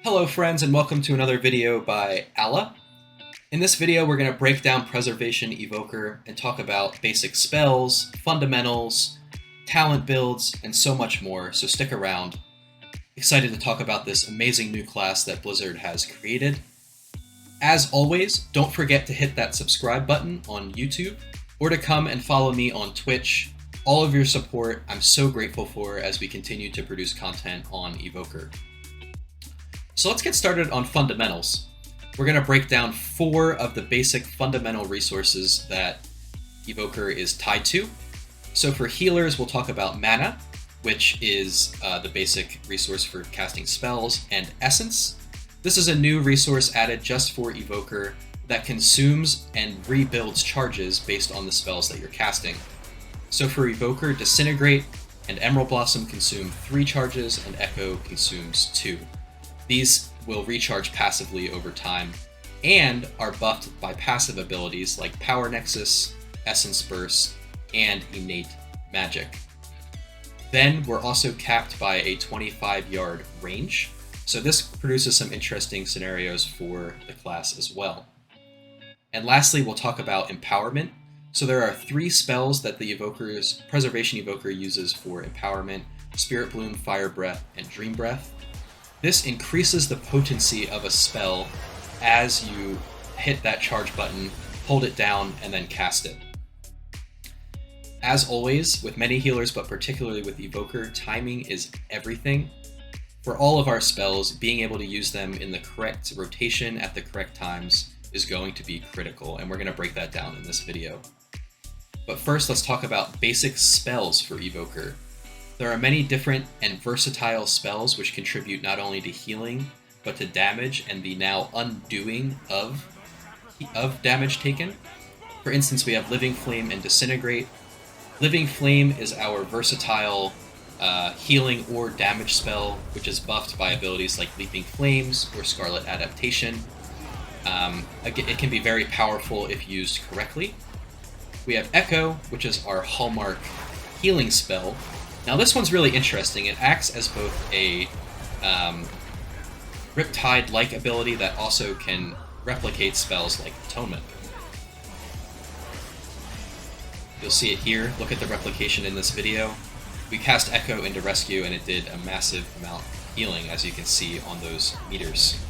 Hello friends and welcome to another video by Alla. In this video we're going to break down Preservation Evoker and talk about basic spells, fundamentals, talent builds, and so much more, so stick around. Excited to talk about this amazing new class that Blizzard has created. As always, don't forget to hit that subscribe button on YouTube or to come and follow me on Twitch. All of your support I'm so grateful for as we continue to produce content on Evoker. So let's get started on fundamentals. We're going to break down 4 of the basic fundamental resources that Evoker is tied to. So for healers, we'll talk about mana, which is the basic resource for casting spells, and essence. This is a new resource added just for Evoker that consumes and rebuilds charges based on the spells that you're casting. So for Evoker, Disintegrate and Emerald Blossom consume 3 charges and Echo consumes 2. These will recharge passively over time and are buffed by passive abilities like Power Nexus, Essence Burst, and Innate Magic. Then we're also capped by a 25-yard range, so this produces some interesting scenarios for the class as well. And lastly, we'll talk about empowerment. So there are 3 spells that the Preservation Evoker uses for empowerment: Spirit Bloom, Fire Breath, and Dream Breath. This increases the potency of a spell as you hit that charge button, hold it down, and then cast it. As always, with many healers, but particularly with Evoker, timing is everything. For all of our spells, being able to use them in the correct rotation at the correct times is going to be critical, and we're going to break that down in this video. But first, let's talk about basic spells for Evoker. There are many different and versatile spells which contribute not only to healing, but to damage and the now undoing of damage taken. For instance, we have Living Flame and Disintegrate. Living Flame is our versatile healing or damage spell, which is buffed by abilities like Leaping Flames or Scarlet Adaptation. It can be very powerful if used correctly. We have Echo, which is our hallmark healing spell. Now this one's really interesting. It acts as both a Riptide-like ability that also can replicate spells like Atonement. You'll see it here. Look at the replication in this video. We cast Echo into Rescue and it did a massive amount of healing, as you can see on those meters.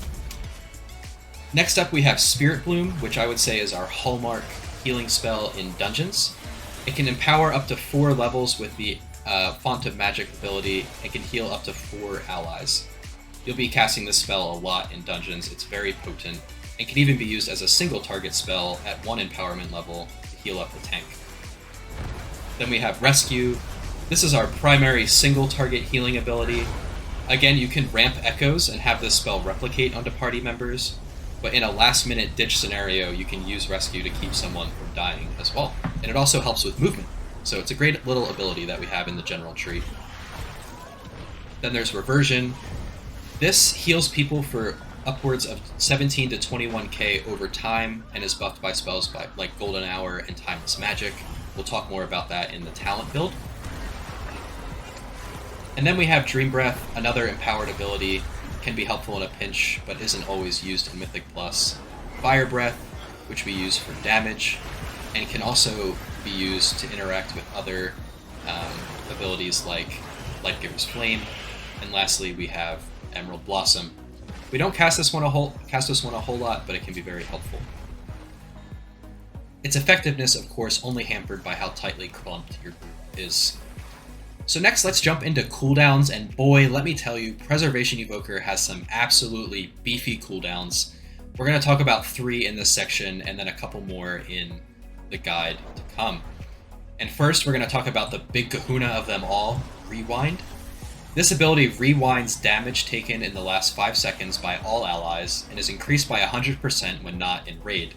Next up we have Spirit Bloom, which I would say is our hallmark healing spell in dungeons. It can empower up to 4 levels with the Font of Magic ability and can heal up to 4 allies. You'll be casting this spell a lot in dungeons. It's very potent and can even be used as a single target spell at 1 empowerment level to heal up the tank. Then we have Rescue. This is our primary single target healing ability. Again, you can ramp Echoes and have this spell replicate onto party members, but in a last minute ditch scenario you can use Rescue to keep someone from dying as well. And it also helps with movement. So it's a great little ability that we have in the general tree. Then there's Reversion. This heals people for upwards of 17 to 21k over time and is buffed by spells like Golden Hour and Timeless Magic. We'll talk more about that in the talent build. And then we have Dream Breath, another empowered ability. Can be helpful in a pinch, but isn't always used in Mythic Plus. Fire Breath, which we use for damage, and can also be used to interact with other abilities like Life Giver's Flame. And lastly, we have Emerald Blossom. We don't cast this one a whole lot, but it can be very helpful. Its effectiveness, of course, only hampered by how tightly clumped your group is. So next, let's jump into cooldowns, and boy, let me tell you, Preservation Evoker has some absolutely beefy cooldowns. We're going to talk about 3 in this section, and then a couple more in the guide to come. And first, we're going to talk about the big kahuna of them all, Rewind. This ability rewinds damage taken in the last 5 seconds by all allies, and is increased by 100% when not in raid.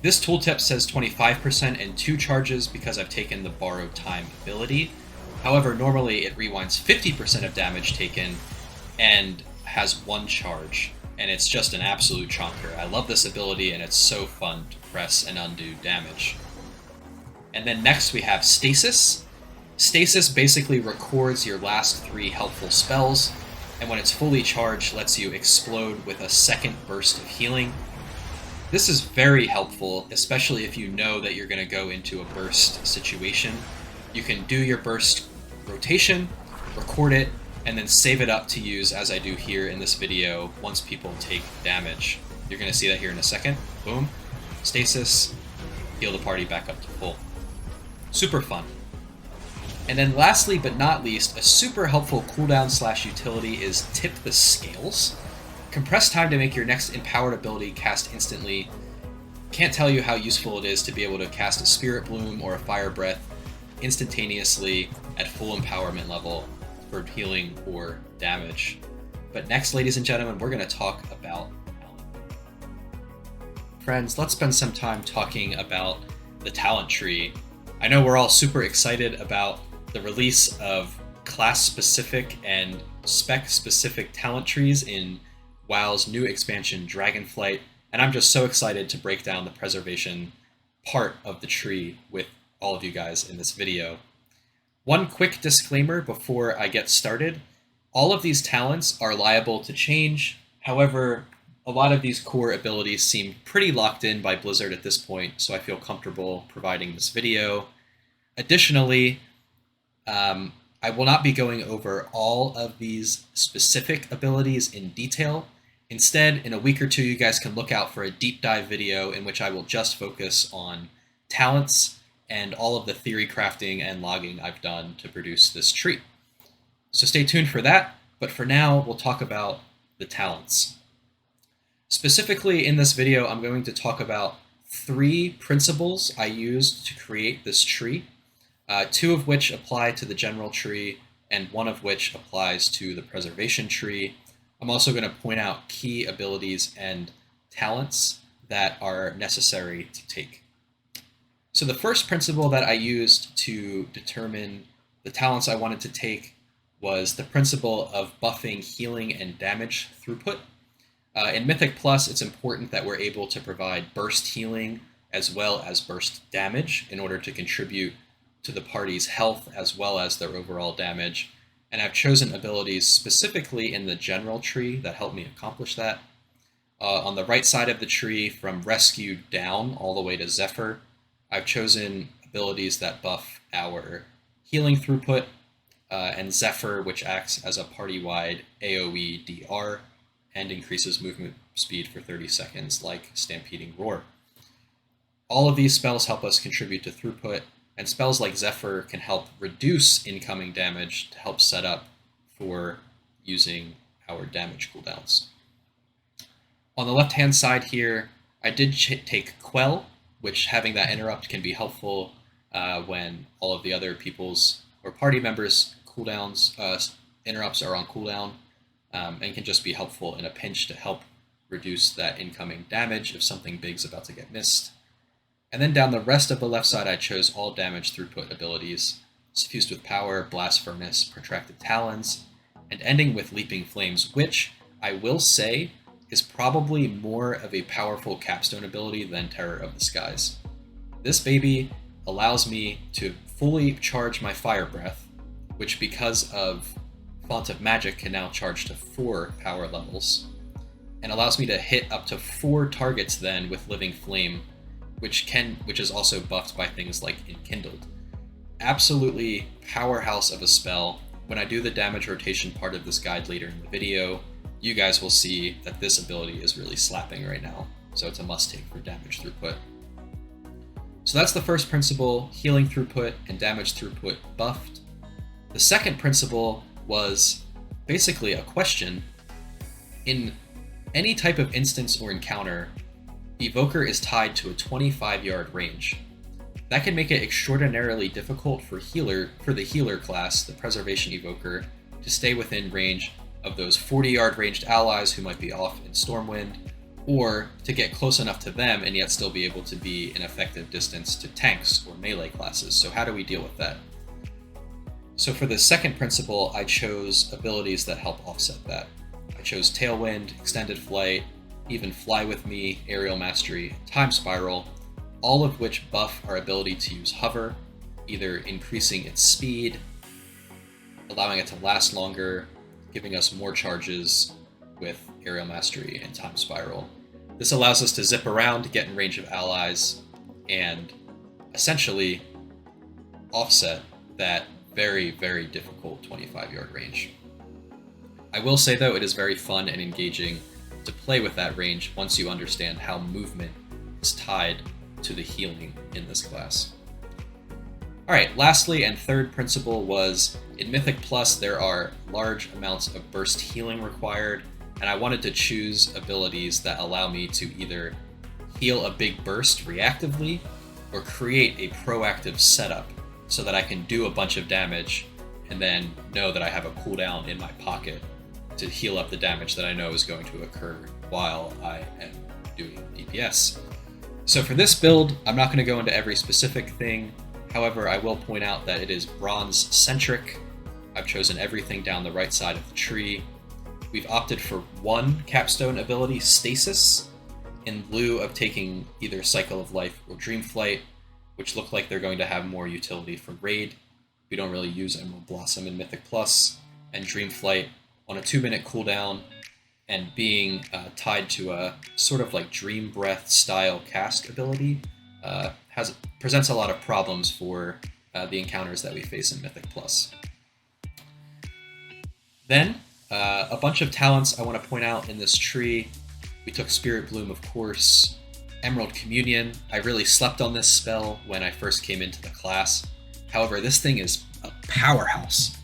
This tooltip says 25% and 2 charges because I've taken the Borrowed Time ability. However, normally it rewinds 50% of damage taken and has 1 charge, and it's just an absolute chonker. I love this ability, and it's so fun to press and undo damage. And then next we have Stasis. Stasis basically records your last 3 helpful spells and when it's fully charged, lets you explode with a second burst of healing. This is very helpful, especially if you know that you're going to go into a burst situation. You can do your burst rotation, record it, and then save it up to use as I do here in this video once people take damage. You're going to see that here in a second. Boom. Stasis. Heal the party back up to full. Super fun. And then lastly but not least, a super helpful cooldown / utility is Tip the Scales. Compress time to make your next empowered ability cast instantly. Can't tell you how useful it is to be able to cast a Spirit Bloom or a Fire Breath instantaneously at full empowerment level for healing or damage. But next, ladies and gentlemen, we're going to talk about talent. Friends, let's spend some time talking about the talent tree. I know we're all super excited about the release of class-specific and spec-specific talent trees in WoW's new expansion, Dragonflight, and I'm just so excited to break down the preservation part of the tree with all of you guys in this video. One quick disclaimer before I get started. All of these talents are liable to change. However, a lot of these core abilities seem pretty locked in by Blizzard at this point, so I feel comfortable providing this video. Additionally, I will not be going over all of these specific abilities in detail. Instead, in a week or two, you guys can look out for a deep dive video in which I will just focus on talents and all of the theory crafting and logging I've done to produce this tree. So stay tuned for that, but for now, we'll talk about the talents. Specifically in this video, I'm going to talk about 3 principles I used to create this tree, 2 of which apply to the general tree, and 1 of which applies to the preservation tree. I'm also going to point out key abilities and talents that are necessary to take. So the first principle that I used to determine the talents I wanted to take was the principle of buffing healing and damage throughput. In Mythic Plus, it's important that we're able to provide burst healing as well as burst damage in order to contribute to the party's health as well as their overall damage. And I've chosen abilities specifically in the general tree that help me accomplish that. On the right side of the tree, from Rescue down all the way to Zephyr, I've chosen abilities that buff our healing throughput, and Zephyr, which acts as a party-wide AoE DR and increases movement speed for 30 seconds, like Stampeding Roar. All of these spells help us contribute to throughput, and spells like Zephyr can help reduce incoming damage to help set up for using our damage cooldowns. On the left-hand side here, I did take Quell, which having that interrupt can be helpful when all of the other people's or party members' cooldowns interrupts are on cooldown, and can just be helpful in a pinch to help reduce that incoming damage if something big's about to get missed. And then down the rest of the left side, I chose all damage throughput abilities, Suffused with Power, Blast Furnace, Protracted Talons, and ending with Leaping Flames, which I will say is probably more of a powerful capstone ability than Terror of the Skies. This baby allows me to fully charge my Fire Breath, which because of Font of Magic can now charge to 4 power levels, and allows me to hit up to 4 targets then with Living Flame, which is also buffed by things like Enkindled. Absolutely powerhouse of a spell. When I do the damage rotation part of this guide later in the video, you guys will see that this ability is really slapping right now, so it's a must-take for damage throughput. So that's the first principle, healing throughput and damage throughput buffed. The second principle was basically a question. In any type of instance or encounter, Evoker is tied to a 25-yard range. That can make it extraordinarily difficult for the healer class, the Preservation Evoker, to stay within range of those 40-yard ranged allies who might be off in Stormwind, or to get close enough to them and yet still be able to be an effective distance to tanks or melee classes. So how do we deal with that? So for the second principle, I chose abilities that help offset that. I chose Tailwind, Extended Flight, even Fly With Me, Aerial Mastery, Time Spiral, all of which buff our ability to use Hover, either increasing its speed, allowing it to last longer, giving us more charges with Aerial Mastery and Time Spiral. This allows us to zip around, get in range of allies, and essentially offset that very, very difficult 25-yard range. I will say though, it is very fun and engaging to play with that range once you understand how movement is tied to the healing in this class. Alright, lastly and third principle was, in Mythic Plus there are large amounts of burst healing required, and I wanted to choose abilities that allow me to either heal a big burst reactively or create a proactive setup so that I can do a bunch of damage and then know that I have a cooldown in my pocket to heal up the damage that I know is going to occur while I am doing DPS. So for this build, I'm not going to go into every specific thing. However, I will point out that it is bronze-centric. I've chosen everything down the right side of the tree. We've opted for one capstone ability, Stasis, in lieu of taking either Cycle of Life or Dreamflight, which look like they're going to have more utility for raid. We don't really use Emerald Blossom in Mythic Plus, and Dreamflight on a 2-minute cooldown and being tied to a sort of like Dream Breath style cast ability presents a lot of problems for the encounters that we face in Mythic Plus. Then, a bunch of talents I want to point out in this tree. We took Spirit Bloom, of course. Emerald Communion. I really slept on this spell when I first came into the class. However, this thing is a powerhouse,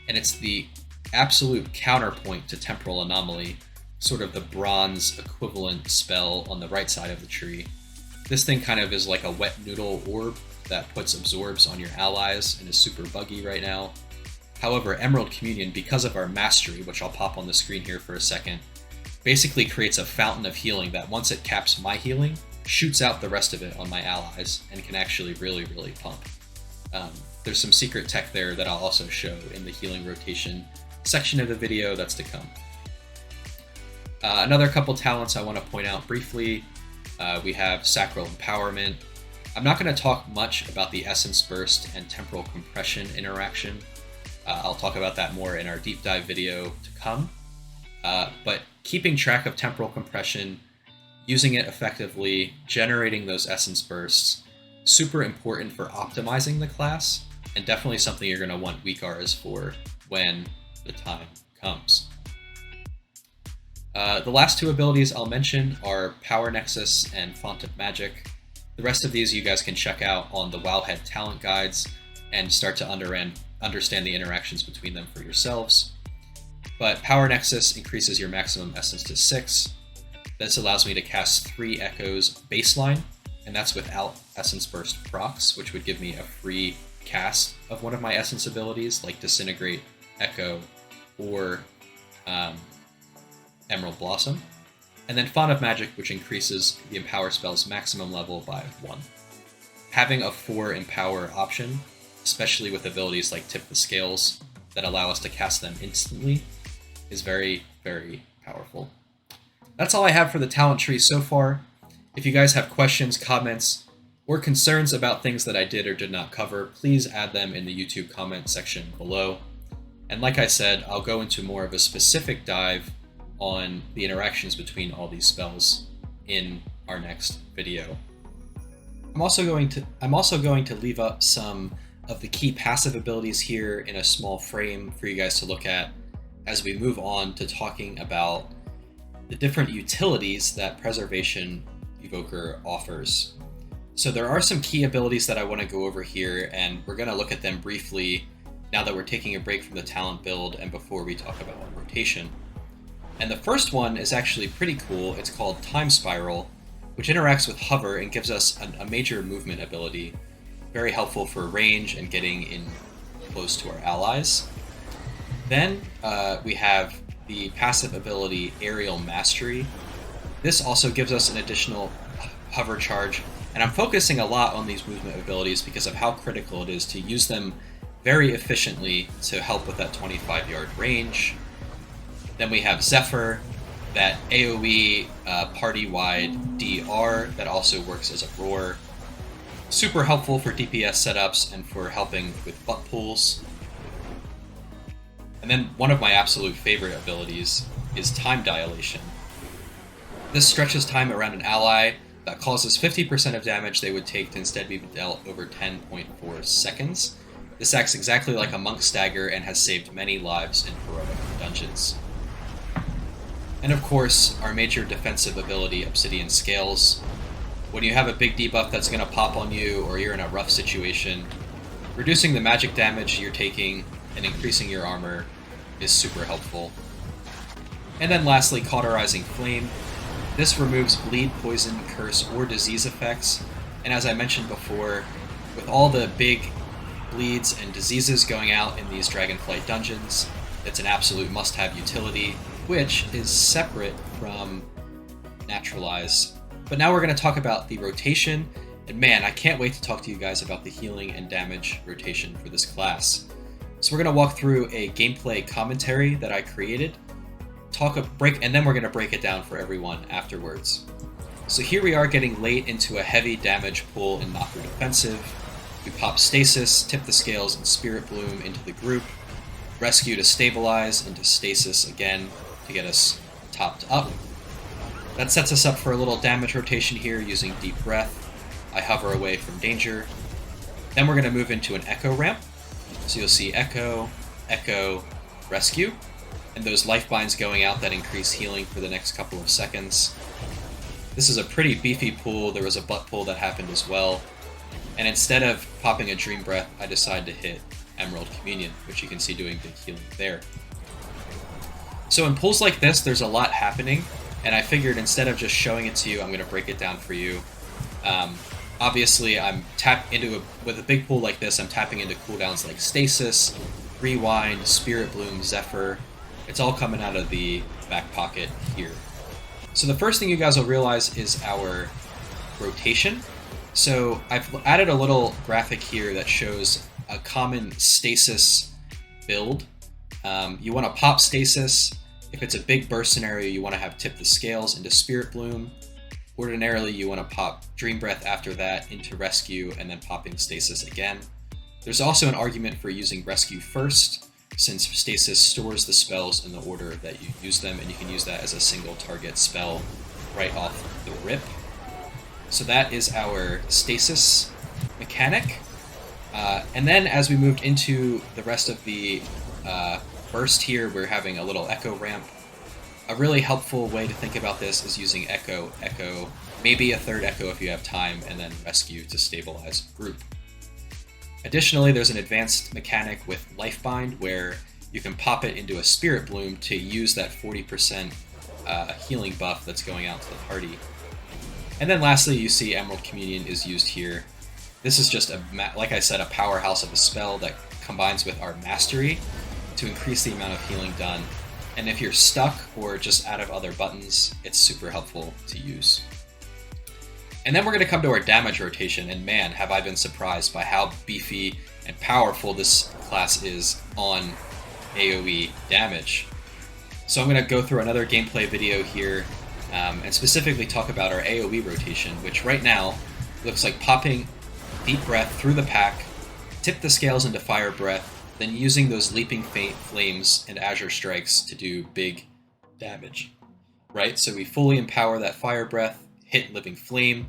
and it's the absolute counterpoint to Temporal Anomaly, sort of the bronze equivalent spell on the right side of the tree. This thing kind of is like a wet noodle orb that puts absorbs on your allies and is super buggy right now. However, Emerald Communion, because of our mastery, which I'll pop on the screen here for a second, basically creates a fountain of healing that once it caps my healing, shoots out the rest of it on my allies and can actually really, really pump. There's some secret tech there that I'll also show in the healing rotation section of the video that's to come. Another couple talents I want to point out briefly. We have Sacral Empowerment. I'm not going to talk much about the Essence Burst and Temporal Compression interaction. I'll talk about that more in our deep dive video to come. But keeping track of Temporal Compression, using it effectively, generating those Essence Bursts, super important for optimizing the class, and definitely something you're going to want weak Rs for when the time comes. The last two abilities I'll mention are Power Nexus and Font of Magic. The rest of these you guys can check out on the Wowhead talent guides and start to understand the interactions between them for yourselves. But Power Nexus increases your maximum essence to 6. This allows me to cast 3 Echoes baseline, and that's without Essence Burst procs, which would give me a free cast of one of my Essence abilities, like Disintegrate, Echo, or Emerald Blossom. And then Font of Magic, which increases the Empower spell's maximum level by 1. Having a 4 Empower option, especially with abilities like Tip the Scales that allow us to cast them instantly, is very, very powerful. That's all I have for the talent tree so far. If you guys have questions, comments, or concerns about things that I did or did not cover, please add them in the YouTube comment section below. And like I said, I'll go into more of a specific dive on the interactions between all these spells in our next video. I'm also going to leave up some of the key passive abilities here in a small frame for you guys to look at as we move on to talking about the different utilities that Preservation Evoker offers. So there are some key abilities that I want to go over here, and we're going to look at them briefly now that we're taking a break from the talent build and before we talk about rotation. And the first one is actually pretty cool. It's called Time Spiral, which interacts with Hover and gives us a major movement ability. Very helpful for range and getting in close to our allies. Then we have the passive ability Aerial Mastery. This also gives us an additional hover charge, and I'm focusing a lot on these movement abilities because of how critical it is to use them very efficiently to help with that 25-yard range. Then we have Zephyr, that AoE party-wide DR that also works as a roar. Super helpful for DPS setups and for helping with butt pulls. And then one of my absolute favorite abilities is Time Dilation. This stretches time around an ally that causes 50% of damage they would take to instead be dealt over 10.4 seconds. This acts exactly like a Monk's Dagger and has saved many lives in heroic dungeons. And of course, our major defensive ability, Obsidian Scales. When you have a big debuff that's going to pop on you or you're in a rough situation, reducing the magic damage you're taking and increasing your armor is super helpful. And then lastly, Cauterizing Flame. This removes bleed, poison, curse, or disease effects, and as I mentioned before, with all the big bleeds and diseases going out in these Dragonflight dungeons, it's an absolute must-have utility, which is separate from Naturalize. But now we're going to talk about the rotation, and man, I can't wait to talk to you guys about the healing and damage rotation for this class. So we're going to walk through a gameplay commentary that I created, and then we're going to break it down for everyone afterwards. So here we are getting late into a heavy damage pull in Knocker Defensive. We pop Stasis, Tip the Scales, and Spirit Bloom into the group, Rescue to stabilize into Stasis again to get us topped up. That sets us up for a little damage rotation here using Deep Breath. I hover away from danger. Then we're going to move into an Echo ramp. So you'll see Echo, Echo, Rescue, and those life binds going out that increase healing for the next couple of seconds. This is a pretty beefy pull. There was a butt pull that happened as well. And instead of popping a Dream Breath, I decided to hit Emerald Communion, which you can see doing big healing there. So in pulls like this, there's a lot happening, and I figured instead of just showing it to you, I'm going to break it down for you. Obviously, with a big pull like this, I'm tapping into cooldowns like Stasis, Rewind, Spirit Bloom, Zephyr. It's all coming out of the back pocket here. So the first thing you guys will realize is our rotation. So I've added a little graphic here that shows a common Stasis build. You want to pop Stasis. If it's a big burst scenario, you want to have Tip the Scales into Spirit Bloom. Ordinarily, you want to pop Dream Breath after that into Rescue and then popping Stasis again. There's also an argument for using Rescue first, since Stasis stores the spells in the order that you use them, and you can use that as a single target spell right off the rip. So that is our Stasis mechanic. And then as we moved into the rest of the burst here, we're having a little Echo ramp. A really helpful way to think about this is using Echo, Echo, maybe a third Echo if you have time, and then Rescue to stabilize group. Additionally, there's an advanced mechanic with Lifebind where you can pop it into a Spirit Bloom to use that 40% healing buff that's going out to the party. And then lastly, you see Emerald Communion is used here. This is just, like I said, a powerhouse of a spell that combines with our Mastery to increase the amount of healing done. And if you're stuck or just out of other buttons, it's super helpful to use. And then we're going to come to our damage rotation, and man, have I been surprised by how beefy and powerful this class is on AoE damage. So I'm going to go through another gameplay video here and specifically talk about our AoE rotation, which right now looks like popping Deep Breath through the pack, Tip the Scales into Fire Breath, then using those Leaping Flames and Azure Strikes to do big damage. Right? So we fully empower that Fire Breath, hit Living Flame.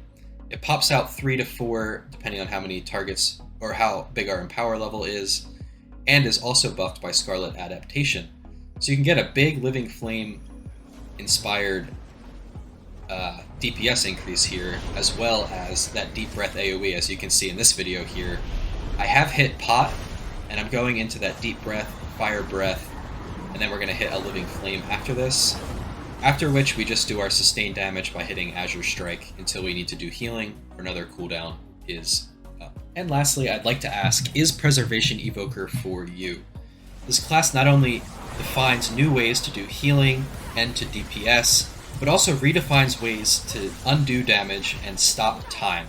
It pops out 3 to 4, depending on how many targets or how big our Empower level is, and is also buffed by Scarlet Adaptation. So you can get a big Living Flame inspired DPS increase here, as well as that Deep Breath AoE, as you can see in this video here. I have hit Pot, and I'm going into that Deep Breath, Fire Breath, and then we're going to hit a Living Flame after this. After which we just do our sustained damage by hitting Azure Strike until we need to do healing or another cooldown is up. And lastly, I'd like to ask, is Preservation Evoker for you? This class not only defines new ways to do healing and to DPS, but also redefines ways to undo damage and stop time.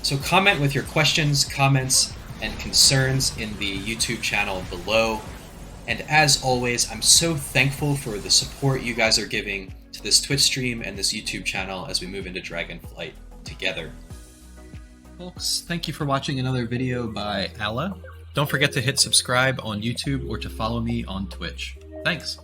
So comment with your questions, comments, and concerns in the YouTube channel below. And as always, I'm so thankful for the support you guys are giving to this Twitch stream and this YouTube channel as we move into Dragonflight together. Folks, thank you for watching another video by Alla. Don't forget to hit subscribe on YouTube or to follow me on Twitch. Thanks.